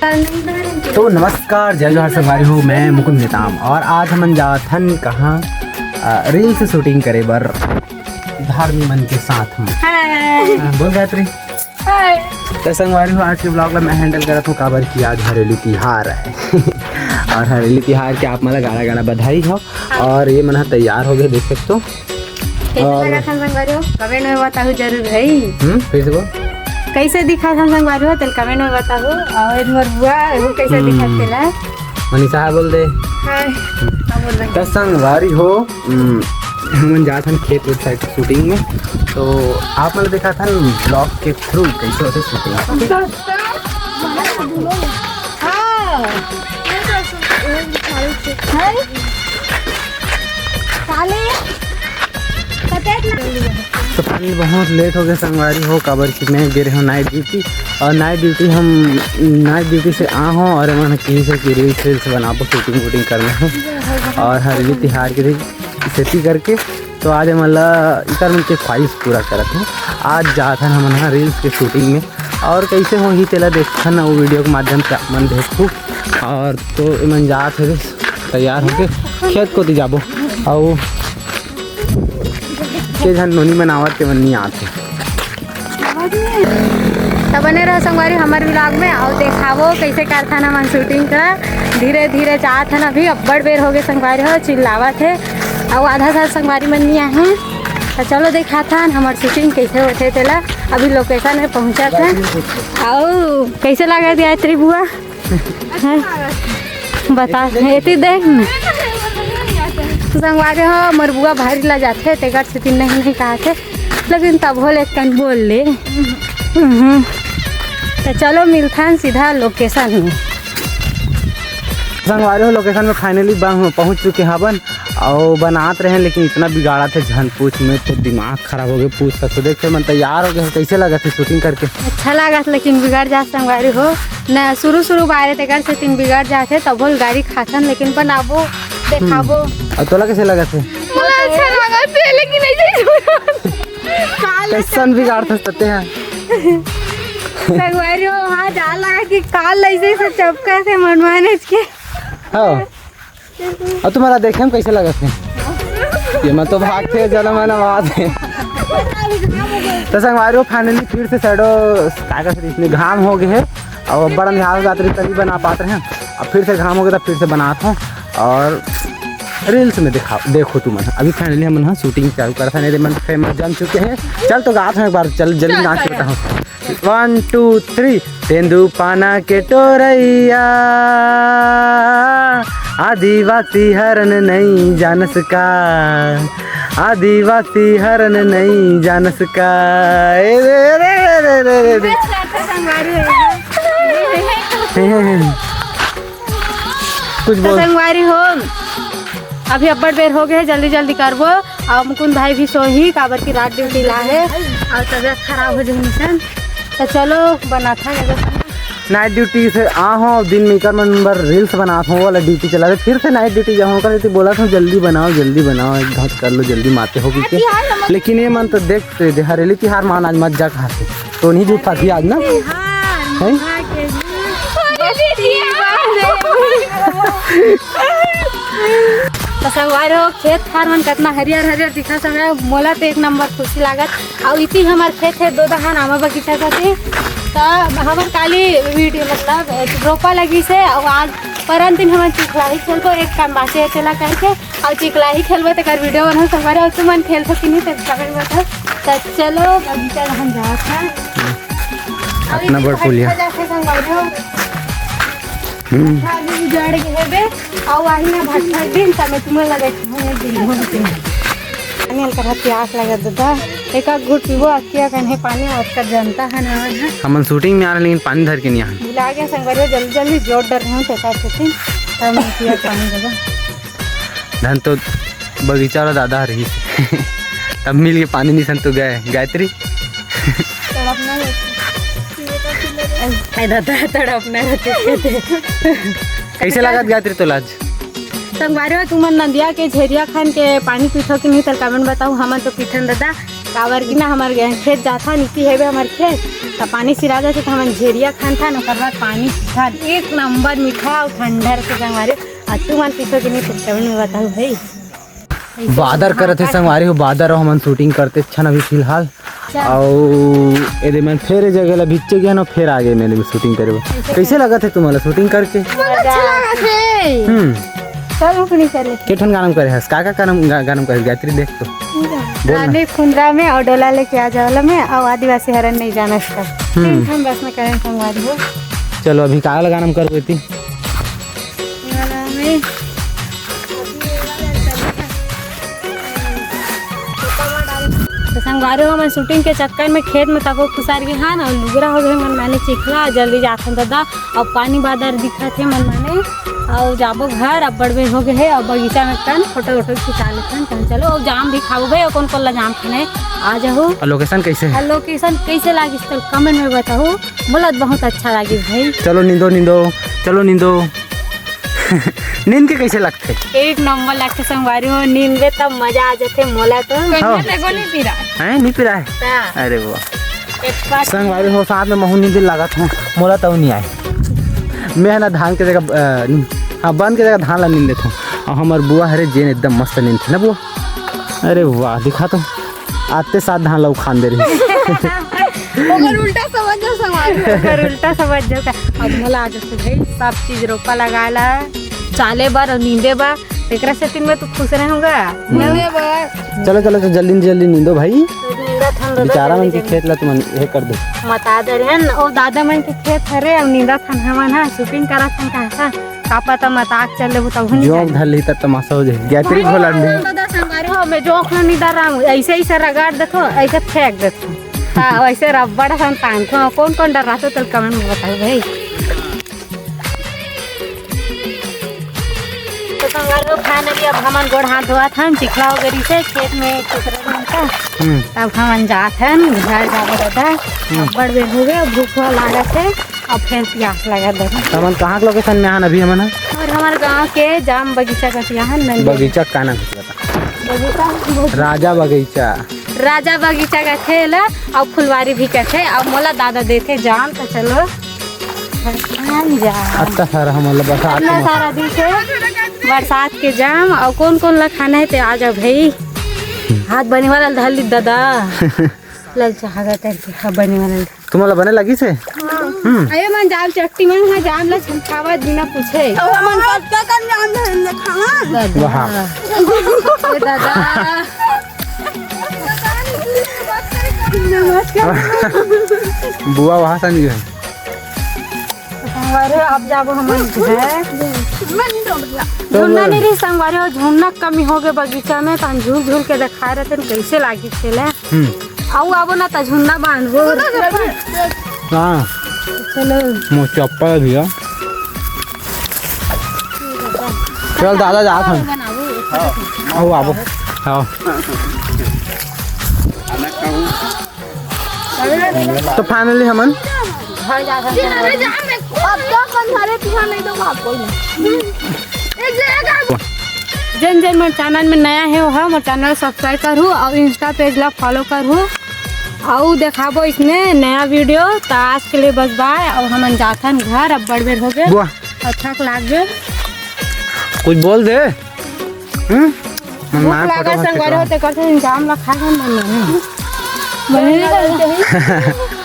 तो नमस्कार, जय जोहार संगवारी हो। मैं मुकुंद नेताम और आज हम जाथन कहाँ रील्स शूटिंग करे बर धार्मी मन के साथ हम बोल गायत्री। तो संगवारी हो, आज के ब्लॉग में मैं हैंडल करता हूँ काबर की आज हरेली तिहार है और हरेली तिहार के आप मला गाड़ा गाड़ा बधाई हो। और ये मन तैयार हो गए, देख सकते हो। कमेंट में बताओ जरूर है। फिर से बोल कैसे दिखा था संगवारी हो, तेल कमेंट में बताओ। और मोर बुआ वो कैसे दिखा तेला मनीषा बोल दे। तो संगवारी हो, हम जाते हैं खेत वेत साइड शूटिंग में। तो आप मैंने देखा था ब्लॉग के थ्रू कैसे होते शूटिंग। तो फाइनली बहुत लेट हो गया संगवारी हो, काबर कि मैं गिरे हूँ नाइट ड्यूटी। और नाइट ड्यूटी से आ हूँ और मैंने कहीं से कि रील्स बनाबो, शूटिंग वूटिंग करना है और हरेली तिहार के खेती करके। तो आज मतलब इतर मन के ख्वाहिश पूरा करत हूँ। आज जात हन हम रील्स के शूटिंग में और कैसे हो ही तेला देखन वो वीडियो के माध्यम से मन देखूँ। और तो मन जात है तैयार होके खेत को दी जाबो और के जन नोनी बनावत के मन नहीं आते। तो बने रहो संगवारी हमारे ब्लॉग में और देखावो कैसे करता ना मन शूटिंग का। धीरे धीरे जात है ना, अभी अब्बड़ बेर हो गए संगवारी हो, चिल्लावत है और आधा साल संगवारी मन नहीं आए हैं। तो चलो देखा था हमारे शूटिंग कैसे होते तेला। अभी लोकेशन में पहुँचा था और कैसे लगा दिया तेरी बुआ बता एती देख न संगवारी हो। मोर बुआ भारी ला जाते टेकर से तीन नहीं कहा थे, लेकिन तब हो लेकिन बोल ले। तो चलो मिलता सीधा लोकेशन में। संगवारी हो लोकेशन में फाइनली पहुंच चुके हवन और बनाते रहे, लेकिन इतना बिगाड़ा थे झन पूछ में तो दिमाग खराब हो गया। पूछ तक तो देखते मन तैयार हो गए। कैसे लगा थे शूटिंग करके? अच्छा लगा था, लेकिन बिगड़ जा संगवारी हो न। शुरू बारे तेकर से तीन बिगड़ जाते तब बोल गाड़ी खाथन, लेकिन बनाबो देखाबो। और तोला कैसे लगा थे? अच्छा लगा थे, लेकिन कैसन बिगाड़ सकते हैं संगवारी हो। हाँ जा लगा कि काल ऐसे से चपका से मनवाने के। हाँ, और तुम्हारा देखे में कैसे लगा थे? ये मैं तो भागते जला मैंने आवाज है। तो संगवारी हो फाइनली फिर से साइडो इतने घाम हो गए है और बड़ा निहार जाते तभी बना पाते हैं। अब फिर से घाम हो गया तो फिर से बनाता हूँ और रील्स में देखो तुम। अभी फाइनली हम यहाँ शूटिंग चालू करा था, नहीं मन फेमस जम चुके हैं। चल तो गात हूँ एक बार, चल जल्दी नाच लेता हूँ। 1 2 3 तेंदू पाना के टोरैया आदिवासी हरन नहीं जानस का, आदिवासी हरन नहीं जानस का। कुछ बोल संगवारी हो। अभी अब्बड़ बेर हो गए, जल्दी जल्दी करबो। और मुकुंद भाई भी सोही काबर की रात ड्यूटी ला है और तबियत खराब हो जाए। तो चलो बना था नाइट ड्यूटी से आ हो, दिन में कर नंबर रील्स बनाता हूँ वाला ड्यूटी चला। फिर से नाइट ड्यूटी जाऊँ कर बोला था जल्दी बनाओ एक घाट कर लो, जल्दी माते हो के। लेकिन ये मन तो देखते दे हरेली तिहार मान आज मत जा खाते तो नहीं जूट पाती आज ना है। तो संगवारी हो खेत खार मन कितना हरियर हरियर दिखा समय मोला तो एक नंबर खुशी लागत। और इसी हमारे खेत है 2 दहान आमा बगीचा का थे। तो हमारे काली वीडियो मतलब रोपा लगी से और आज परन दिन हमारे चिकलाही खेलबो। एक काम बासे चला करके और चिकलाही खेलबो तो कर वीडियो बना संगवारी हो। तुम खेल सकती नहीं तो कमेंट बता। तो चलो बगीचा हम जात है अपना बड़ पुलिया संगवारी हो उजाड़ के हेबे और वही ना भटका दिन तब तुम्हें लगे पानी हल्का प्यास लगा दादा। एक घुट पीबो अकिया कन्हे पानी और कर जनता है ना। हम शूटिंग में आ रहे लेकिन पानी धर के नहीं आ बुला गया संगवारी। जल्दी जल्दी जोर डर रहे तो तब मैं पिया पानी देगा। धन तो बगीचा वाला दादा रही तब मिल के पानी नहीं सन तो गए गायत्री तड़पना रहते। कैसे लगा गायत्री तो लाज? संगवारी हो तुम नदिया के झेरिया खान के पानी पीठो कि नहीं तो कमेंट बताओ। हम तो पीठन दादा काबर की ना हमार खेत जाथा नीति है हमार खेत तो पानी सिरा जाते तो हमारे झेरिया खान था ना बाद पानी था एक नंबर मीठा और ठंडा के संगवारी और तू मन पीछे के नहीं सकते में बताओ भाई बादर करते संगवारी हो बादर हम शूटिंग करते छन अभी फिलहाल और एदे मैं फिर ए जगह ला बीचे गया ना फिर आ गए मैंने भी शूटिंग करे कैसे लगा थे तुम्हारा शूटिंग करके चलो कुनी चले के ठन गानम करे हस का गानम करे गायत्री देख तो रानी खुंदरा में और डोला लेके आ जावला में और आदिवासी हरन नहीं जाना इसका हम बस में करें संगवारी हो चलो अभी का गानम कर देती तो संगवारी हो मैं शूटिंग के चक्कर में खेत में तको खुसार गई हाँ और लुगरा हो गए मन माने चिखला जल्दी जाथन दादा और पानी बादर दिखा थे मन माने और जाबो घर अब बड़बे हो गए है और बगीचा में कन फोटो वोटो खिंचा लेते हैं चलो और जाम भी खाओ भाई और कौन कौन ला जाम खाने आ जाओ लोकेशन कैसे है लोकेशन कैसे लागी चल कमेंट में बताओ बोला बहुत अच्छा लगी भाई चलो नींदो चलो नींदो नींद के कैसे लगते एक नंबर लगते संगवारी हो नींद में तब मजा आ जाते मोला तो नहीं पी रहा है अरे वाह संगवारी हो साथ में महू नींद लगा था मोला तो नहीं आए मैं ना धान के जगह हाँ बंद के जगह धान ला नींद लेता हूँ और हमारे बुआ हरे जेन एकदम मस्त नींद थी ना बुआ अरे वाह दिखा तो आते साथ धान ला खान दे रही उल्टा समझ जाता अब मोला आ जाते भाई सब चीज रोपा लगाला चाले बार और नींदे बार एक दिन में तो खुश रहूंगा चलो जल्दी नींदो भाई बेचारा मन के खेत ला तुम ये कर दो मता दे रे और दादा मन के खेत हरे और नींदा थन हमन हा शूटिंग करा थन का का पता मताक चल ले तो हुन जोक धर ली त तमाशा हो जाए गायत्री भोला दादा संगारे हो मैं जोक नहीं डर रहा ऐसे ही रगड़ देखो ऐसे फेंक देतो हां ऐसे रबड़ सन तान को कौन डर रहा तो कमेंट में बताओ भाई तो संगारे फाइनली अब हमन गोड़ हाथ धोआ थन चिखला वगैरह से खेत में कुतरा का तब हमन जात हन घर जाबो दादा बड़ बेर हो गए भूख लगा थे अब फिर प्यास लगा दे हमन कहां के लोकेशन में आन अभी हमन और हमारे गांव के जाम बगीचा का यहाँ बगीचा का नाम बता राजा बगीचा का थे ला और फुलवारी भी का थे अब मोला दादा देते जाम तो चलो जा अच्छा सारा हमला बरसात में सारा दिन से बरसात के जाम और कौन ला खाना है तो आ जाओ भाई हाथ बने वाला धली दादा लल चाहगा करके बने वाला तुम्हाला बने लगी से अरे मन जाम चट्टी में हां जाम ला छमकावा बिना पूछे मन पत्ता का जाम धरने खावा वाह दादा बुआ वहां से नहीं है अरे अब जाबो हम घर झुन्ना नहीं रही संगवारे हो झुन्ना कमी हो गए बगीचा में तो हम झूल के दिखा रहे थे कैसे लागी चले आओ आबो ना त झुन्ना बांधबो हां चलो मो चप्पल भी है चल दादा जा हम आओ आबो आओ तो फाइनली हमन घर जा अब तो कंधारे तुहा नहीं तो आपको जन मोर चैनल में नया है वो मोर चैनल सब्सक्राइब करू और इंस्टा पेज ला फॉलो करू और देखाबो इसमें नया वीडियो तो आज के लिए बस बाय और हमन जाथन घर अब बड़ बेर हो गए अच्छा लाग गए कुछ बोल दे मन लगा संगवार होते करते जाम ला खा मन नहीं